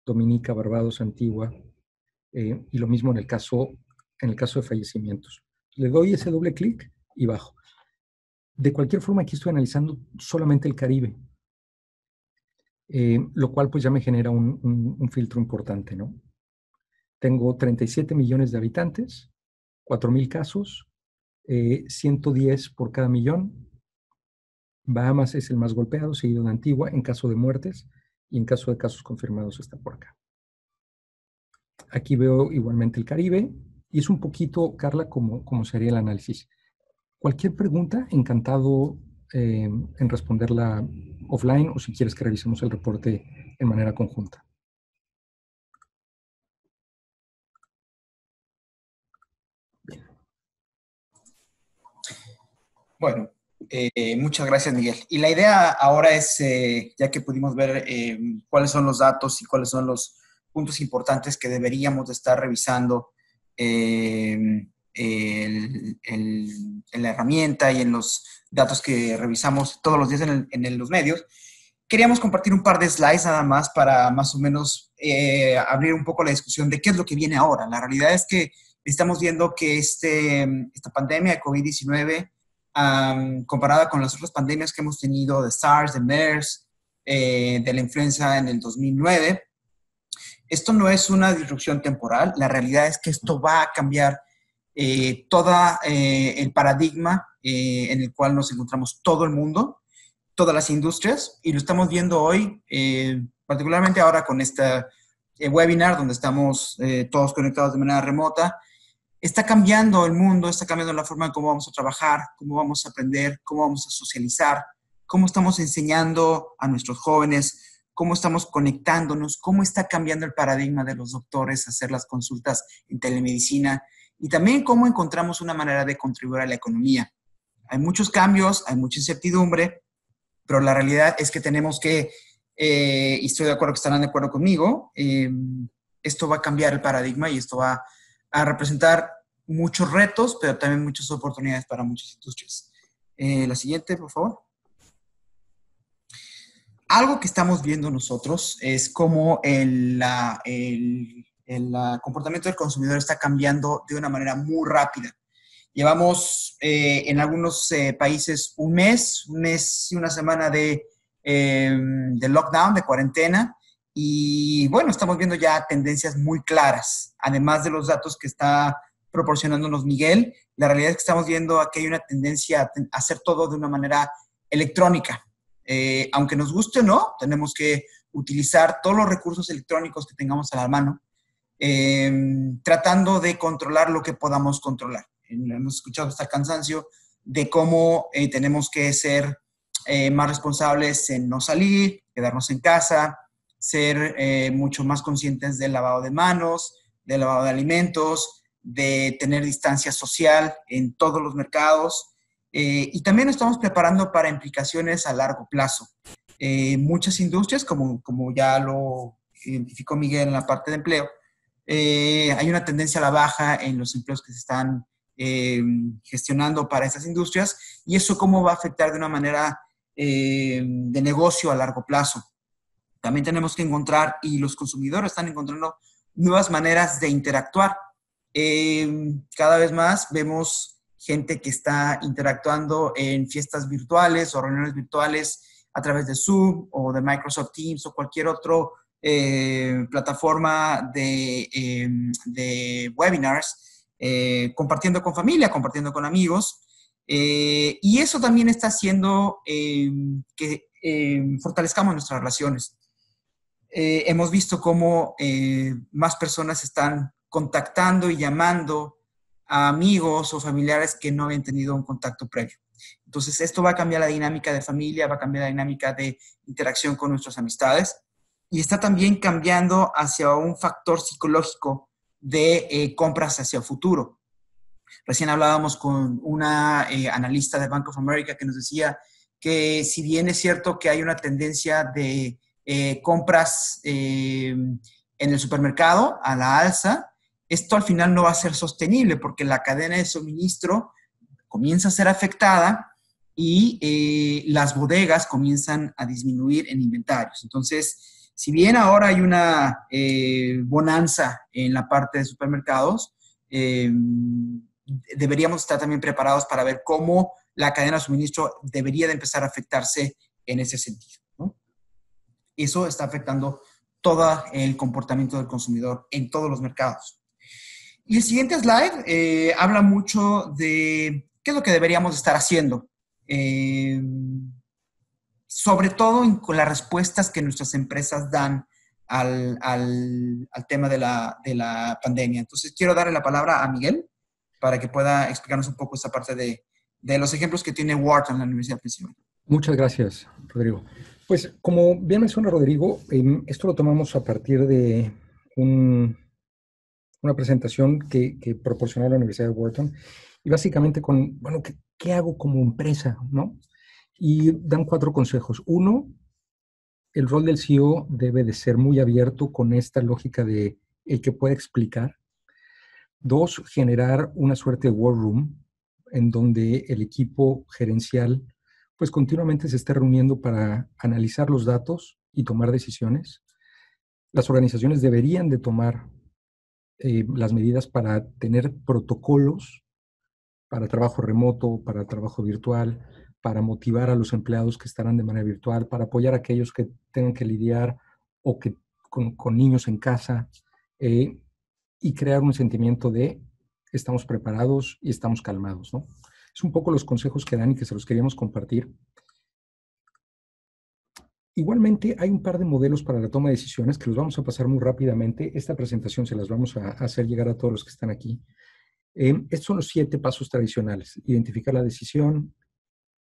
Dominica, Barbados, Antigua, y lo mismo en el caso de fallecimientos. Le doy ese doble clic y bajo. De cualquier forma, aquí estoy analizando solamente el Caribe, lo cual pues ya me genera un filtro importante, ¿no? Tengo 37 millones de habitantes, 4,000 casos, 110 por cada millón. Bahamas es el más golpeado, seguido de Antigua en caso de muertes, y en caso de casos confirmados está por acá. Aquí veo igualmente el Caribe, y es un poquito, Carla, como sería el análisis. Cualquier pregunta, encantado en responderla offline, o si quieres que revisemos el reporte en manera conjunta. Bueno, muchas gracias, Miguel. Y la idea ahora es, ya que pudimos ver cuáles son los datos y cuáles son los puntos importantes que deberíamos de estar revisando en la herramienta y en los datos que revisamos todos los días en los medios, queríamos compartir un par de slides nada más para más o menos abrir un poco la discusión de qué es lo que viene ahora. La realidad es que estamos viendo que esta pandemia de COVID-19, comparada con las otras pandemias que hemos tenido de SARS, de MERS, de la influenza en el 2009, esto no es una disrupción temporal. La realidad es que esto va a cambiar todo el paradigma en el cual nos encontramos todo el mundo, todas las industrias, y lo estamos viendo hoy, particularmente ahora con este webinar donde estamos todos conectados de manera remota. Está cambiando el mundo, está cambiando la forma en cómo vamos a trabajar, cómo vamos a aprender, cómo vamos a socializar, cómo estamos enseñando a nuestros jóvenes, cómo estamos conectándonos, cómo está cambiando el paradigma de los doctores a hacer las consultas en telemedicina y también cómo encontramos una manera de contribuir a la economía. Hay muchos cambios, hay mucha incertidumbre, pero la realidad es que tenemos que, y estoy de acuerdo que estarán de acuerdo conmigo, esto va a cambiar el paradigma y esto va a representar muchos retos, pero también muchas oportunidades para muchas industrias. La siguiente, por favor. Algo que estamos viendo nosotros es cómo el comportamiento del consumidor está cambiando de una manera muy rápida. Llevamos en algunos países un mes y una semana de lockdown, de cuarentena, y bueno, estamos viendo ya tendencias muy claras. Además de los datos que está proporcionándonos Miguel, la realidad es que estamos viendo que hay una tendencia a hacer todo de una manera electrónica. Aunque nos guste o no, tenemos que utilizar todos los recursos electrónicos que tengamos a la mano, tratando de controlar lo que podamos controlar. Hemos escuchado hasta el cansancio de cómo tenemos que ser más responsables en no salir, quedarnos en casa, ser mucho más conscientes del lavado de manos, del lavado de alimentos, de tener distancia social en todos los mercados. Y también nos estamos preparando para implicaciones a largo plazo. Muchas industrias, como ya lo identificó Miguel en la parte de empleo, hay una tendencia a la baja en los empleos que se están gestionando para estas industrias, y eso cómo va a afectar de una manera de negocio a largo plazo. También tenemos que encontrar, y los consumidores están encontrando nuevas maneras de interactuar. Cada vez más vemos gente que está interactuando en fiestas virtuales o reuniones virtuales a través de Zoom o de Microsoft Teams o cualquier otra plataforma de webinars, compartiendo con familia, compartiendo con amigos. Y eso también está haciendo que fortalezcamos nuestras relaciones. Hemos visto cómo más personas están contactando y llamando a amigos o familiares que no habían tenido un contacto previo. Entonces, esto va a cambiar la dinámica de familia, va a cambiar la dinámica de interacción con nuestras amistades, y está también cambiando hacia un factor psicológico de compras hacia el futuro. Recién hablábamos con una analista de Bank of America que nos decía que si bien es cierto que hay una tendencia de compras en el supermercado a la alza, esto al final no va a ser sostenible porque la cadena de suministro comienza a ser afectada y las bodegas comienzan a disminuir en inventarios. Entonces, si bien ahora hay una bonanza en la parte de supermercados, deberíamos estar también preparados para ver cómo la cadena de suministro debería de empezar a afectarse en ese sentido, ¿no? Eso está afectando todo el comportamiento del consumidor en todos los mercados. Y el siguiente slide habla mucho de qué es lo que deberíamos estar haciendo, sobre todo con las respuestas que nuestras empresas dan al tema de la pandemia. Entonces, quiero darle la palabra a Miguel para que pueda explicarnos un poco esta parte de los ejemplos que tiene Wharton en la Universidad de Pennsylvania. Muchas gracias, Rodrigo. Pues, como bien menciona Rodrigo, esto lo tomamos a partir de una presentación que proporcionó la Universidad de Wharton, y básicamente con, bueno, ¿qué hago como empresa, no? Y dan 4 consejos. 1, el rol del CEO debe de ser muy abierto con esta lógica de el que puede explicar. 2, generar una suerte de war room en donde el equipo gerencial pues continuamente se esté reuniendo para analizar los datos y tomar decisiones. Las organizaciones deberían de tomar las medidas para tener protocolos para trabajo remoto, para trabajo virtual, para motivar a los empleados que estarán de manera virtual, para apoyar a aquellos que tengan que lidiar o que con niños en casa, y crear un sentimiento de estamos preparados y estamos calmados, ¿no? Es un poco los consejos que dan y que se los queríamos compartir. Igualmente, hay un par de modelos para la toma de decisiones que los vamos a pasar muy rápidamente. Esta presentación se las vamos a hacer llegar a todos los que están aquí. Estos son los 7 pasos tradicionales. Identificar la decisión,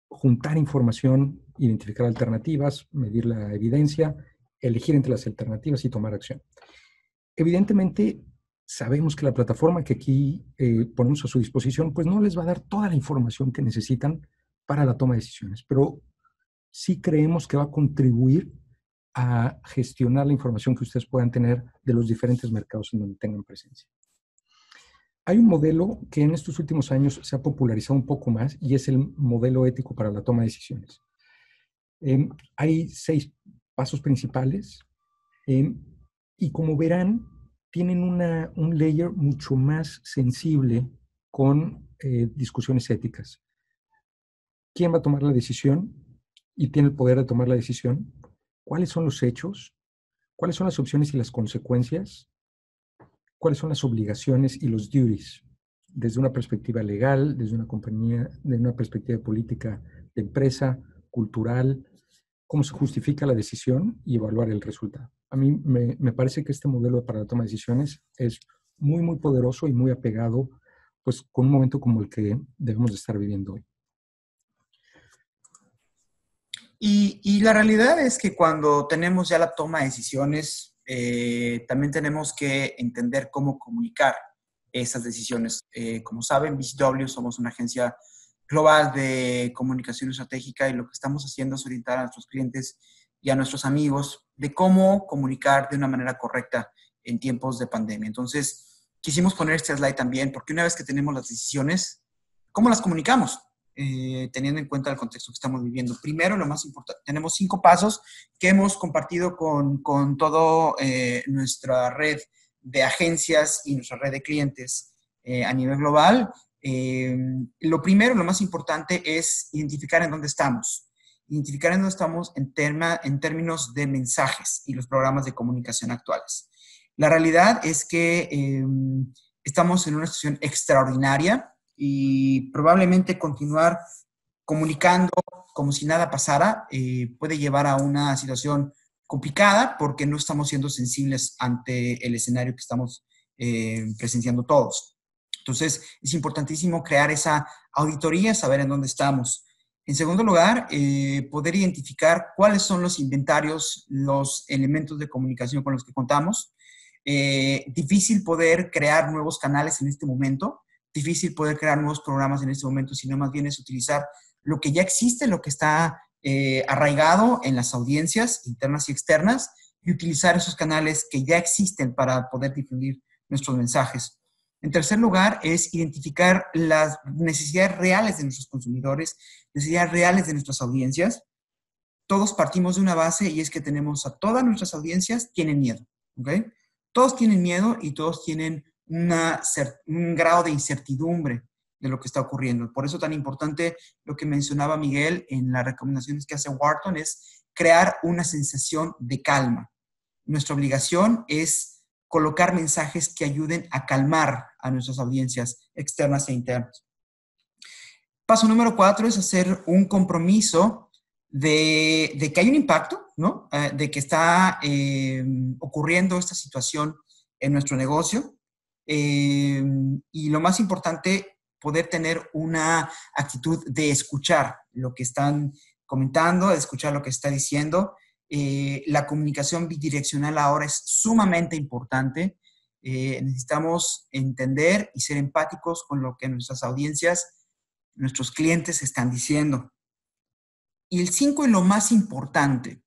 juntar información, identificar alternativas, medir la evidencia, elegir entre las alternativas y tomar acción. Evidentemente, sabemos que la plataforma que aquí ponemos a su disposición, pues no les va a dar toda la información que necesitan para la toma de decisiones, pero sí creemos que va a contribuir a gestionar la información que ustedes puedan tener de los diferentes mercados en donde tengan presencia. Hay un modelo que en estos últimos años se ha popularizado un poco más y es el modelo ético para la toma de decisiones. Hay 6 pasos principales y como verán, tienen un layer mucho más sensible con discusiones éticas. ¿Quién va a tomar la decisión y tiene el poder de tomar la decisión? ¿Cuáles son los hechos? ¿Cuáles son las opciones y las consecuencias? ¿Cuáles son las obligaciones y los duties? Desde una perspectiva legal, desde una compañía, de una perspectiva política de empresa, cultural, cómo se justifica la decisión y evaluar el resultado. A mí me parece que este modelo para la toma de decisiones es muy, muy poderoso y muy apegado, pues, con un momento como el que debemos de estar viviendo hoy. Y la realidad es que cuando tenemos ya la toma de decisiones, también tenemos que entender cómo comunicar esas decisiones. Como saben, BCW somos una agencia global de comunicación estratégica y lo que estamos haciendo es orientar a nuestros clientes y a nuestros amigos de cómo comunicar de una manera correcta en tiempos de pandemia. Entonces, quisimos poner este slide también porque una vez que tenemos las decisiones, ¿cómo las comunicamos? Teniendo en cuenta el contexto que estamos viviendo. Primero, lo más importante, tenemos 5 pasos que hemos compartido con toda nuestra red de agencias y nuestra red de clientes a nivel global. Lo primero, lo más importante es identificar en dónde estamos. Identificar en dónde estamos en términos de mensajes y los programas de comunicación actuales. La realidad es que estamos en una situación extraordinaria y probablemente continuar comunicando como si nada pasara puede llevar a una situación complicada porque no estamos siendo sensibles ante el escenario que estamos presenciando todos. Entonces, es importantísimo crear esa auditoría, saber en dónde estamos. En segundo lugar, poder identificar cuáles son los inventarios, los elementos de comunicación con los que contamos. Difícil poder crear nuevos canales en este momento, difícil poder crear nuevos programas en este momento, sino más bien es utilizar lo que ya existe, lo que está arraigado en las audiencias internas y externas, y utilizar esos canales que ya existen para poder difundir nuestros mensajes. En tercer lugar, es identificar las necesidades reales de nuestros consumidores, necesidades reales de nuestras audiencias. Todos partimos de una base y es que tenemos a todas nuestras audiencias tienen miedo, ¿ok? Todos tienen miedo y todos tienen un grado de incertidumbre de lo que está ocurriendo. Por eso tan importante lo que mencionaba Miguel en las recomendaciones que hace Wharton es crear una sensación de calma. Nuestra obligación es colocar mensajes que ayuden a calmar a nuestras audiencias externas e internas. Paso número 4 es hacer un compromiso de que hay un impacto, ¿no? De que está ocurriendo esta situación en nuestro negocio. Y lo más importante, poder tener una actitud de escuchar lo que están comentando, de escuchar lo que está diciendo. La comunicación bidireccional ahora es sumamente importante. Necesitamos entender y ser empáticos con lo que nuestras audiencias, nuestros clientes están diciendo. Y el 5 es lo más importante.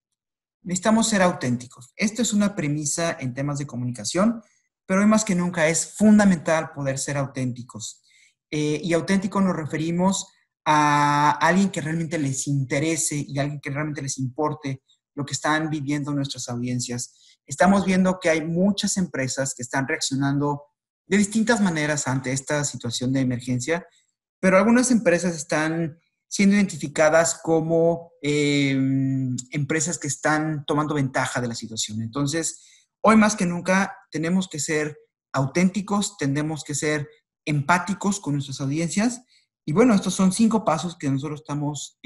Necesitamos ser auténticos. Esto es una premisa en temas de comunicación, pero hoy más que nunca es fundamental poder ser auténticos. Y auténtico nos referimos a alguien que realmente les interese y alguien que realmente les importe lo que están viviendo nuestras audiencias. Estamos viendo que hay muchas empresas que están reaccionando de distintas maneras ante esta situación de emergencia, pero algunas empresas están siendo identificadas como empresas que están tomando ventaja de la situación. Entonces, hoy más que nunca tenemos que ser auténticos, tenemos que ser empáticos con nuestras audiencias. Y bueno, estos son 5 pasos que nosotros estamos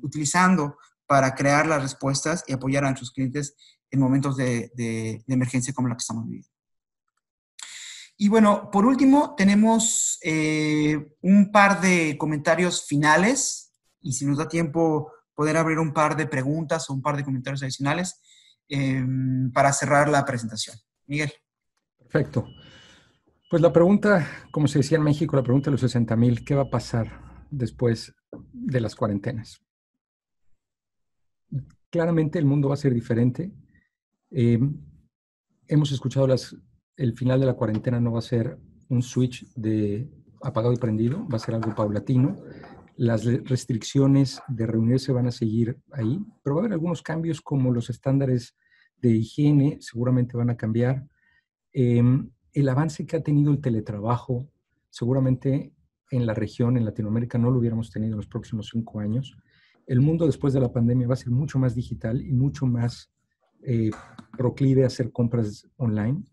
utilizando para crear las respuestas y apoyar a nuestros clientes en momentos de emergencia como la que estamos viviendo. Y bueno, por último, tenemos un par de comentarios finales y si nos da tiempo poder abrir un par de preguntas o un par de comentarios adicionales para cerrar la presentación. Miguel. Perfecto. Pues la pregunta, como se decía en México, la pregunta de los 60,000, ¿qué va a pasar después de las cuarentenas? Claramente el mundo va a ser diferente. Hemos escuchado el final de la cuarentena no va a ser un switch de apagado y prendido, va a ser algo paulatino. Las restricciones de reunirse van a seguir ahí, pero va a haber algunos cambios como los estándares de higiene seguramente van a cambiar. El avance que ha tenido el teletrabajo, seguramente en la región, en Latinoamérica, no lo hubiéramos tenido en los próximos 5 años. El mundo después de la pandemia va a ser mucho más digital y mucho más proclive a hacer compras online.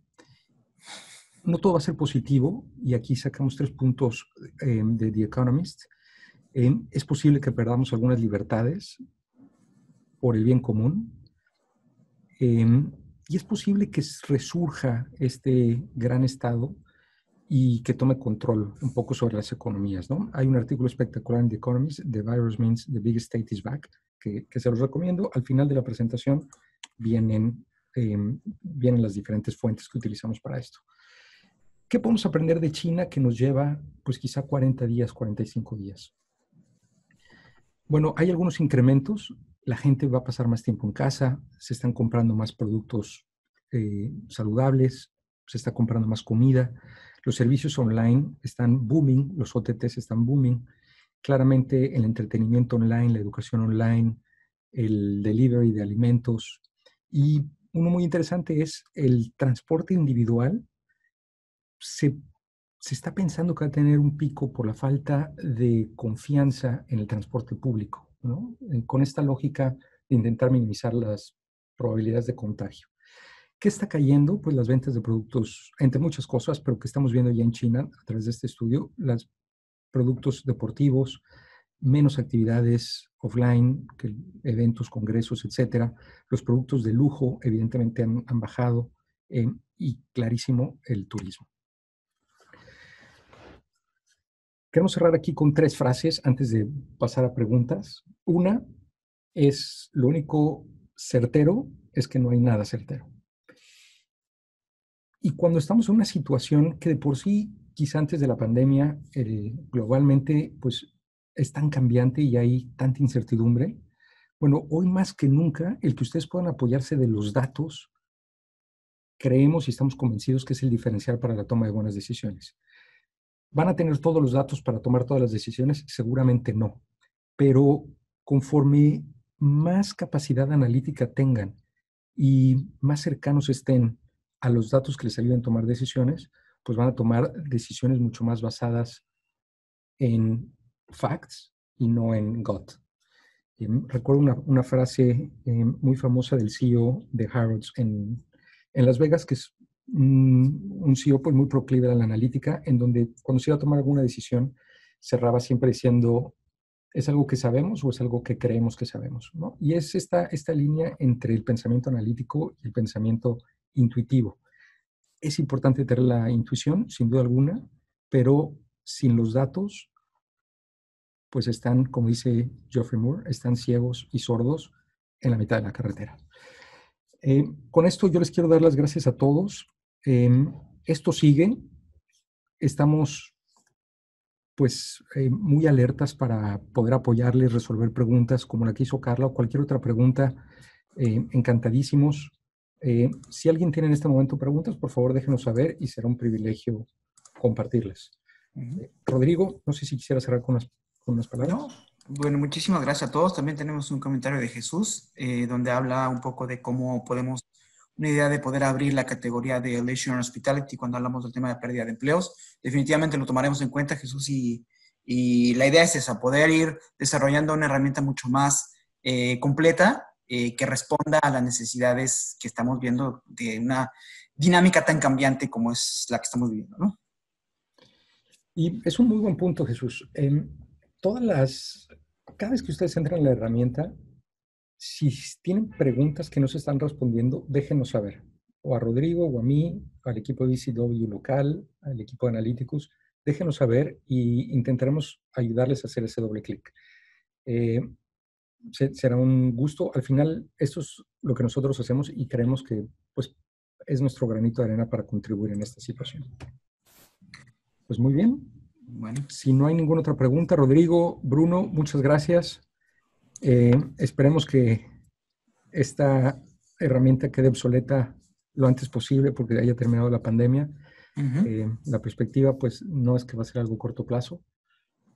No todo va a ser positivo, y aquí sacamos 3 puntos de The Economist. Es posible que perdamos algunas libertades por el bien común. Y es posible que resurja este gran Estado y que tome control un poco sobre las economías, ¿no? Hay un artículo espectacular en The Economist, The Virus Means the Big State is Back, que se los recomiendo. Al final de la presentación vienen las diferentes fuentes que utilizamos para esto. ¿Qué podemos aprender de China que nos lleva, pues quizá 40 días, 45 días? Bueno, hay algunos incrementos. La gente va a pasar más tiempo en casa, se están comprando más productos saludables, se está comprando más comida. Los servicios online están booming, los OTTs están booming. Claramente el entretenimiento online, la educación online, el delivery de alimentos. Y uno muy interesante es el transporte individual. Se está pensando que va a tener un pico por la falta de confianza en el transporte público, ¿no? Con esta lógica de intentar minimizar las probabilidades de contagio. ¿Qué está cayendo? Pues las ventas de productos, entre muchas cosas, pero que estamos viendo ya en China a través de este estudio, los productos deportivos, menos actividades offline, que eventos, congresos, etcétera. Los productos de lujo, evidentemente, han bajado y clarísimo el turismo. Queremos cerrar aquí con 3 frases antes de pasar a preguntas. Una es: lo único certero es que no hay nada certero. Y cuando estamos en una situación que de por sí quizá antes de la pandemia, globalmente, pues es tan cambiante y hay tanta incertidumbre. Bueno, hoy más que nunca, el que ustedes puedan apoyarse de los datos, creemos y estamos convencidos que es el diferencial para la toma de buenas decisiones. ¿Van a tener todos los datos para tomar todas las decisiones? Seguramente no. Pero conforme más capacidad analítica tengan y más cercanos estén a los datos que les ayuden a tomar decisiones, pues van a tomar decisiones mucho más basadas en facts y no en gut. Recuerdo una frase muy famosa del CEO de Harrods en Las Vegas, que es un CEO pues, muy proclive a la analítica, en donde cuando se iba a tomar alguna decisión, cerraba siempre diciendo, ¿es algo que sabemos o es algo que creemos que sabemos? ¿No? Y es esta línea entre el pensamiento analítico y el pensamiento intuitivo. Es importante tener la intuición, sin duda alguna, pero sin los datos, pues están, como dice Geoffrey Moore, están ciegos y sordos en la mitad de la carretera. Con esto yo les quiero dar las gracias a todos. Esto sigue. Estamos pues muy alertas para poder apoyarles, resolver preguntas como la que hizo Carla o cualquier otra pregunta. Encantadísimos. Si alguien tiene en este momento preguntas, por favor déjenos saber y será un privilegio compartirlas. Rodrigo, no sé si quisiera cerrar con unas palabras. No. Bueno, muchísimas gracias a todos. También tenemos un comentario de Jesús, donde habla un poco de cómo podemos, una idea de poder abrir la categoría de Leisure and Hospitality cuando hablamos del tema de pérdida de empleos. Definitivamente lo tomaremos en cuenta, Jesús, y la idea es esa, poder ir desarrollando una herramienta mucho más completa que responda a las necesidades que estamos viendo de una dinámica tan cambiante como es la que estamos viviendo, ¿no? Y es un muy buen punto, Jesús. Cada vez que ustedes entran en la herramienta, si tienen preguntas que no se están respondiendo, déjenos saber. O a Rodrigo, o a mí, al equipo de BCW local, al equipo de Analyticus, déjenos saber y intentaremos ayudarles a hacer ese doble clic. Será un gusto. Al final, esto es lo que nosotros hacemos y creemos que pues, es nuestro granito de arena para contribuir en esta situación. Pues muy bien. Bueno. Si no hay ninguna otra pregunta, Rodrigo, Bruno, muchas gracias. Esperemos que esta herramienta quede obsoleta lo antes posible porque haya terminado la pandemia. La perspectiva, pues, no es que va a ser algo a corto plazo,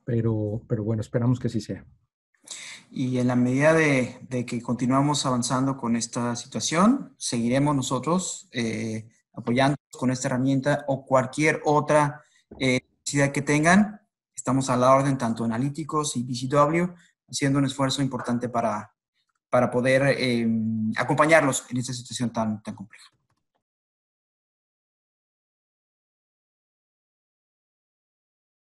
pero bueno, esperamos que así sea. Y en la medida de que continuamos avanzando con esta situación, seguiremos nosotros apoyándonos con esta herramienta o cualquier otra necesidad que tengan. Estamos a la orden, tanto Analyticus y BCW, haciendo un esfuerzo importante para poder acompañarlos en esta situación tan compleja.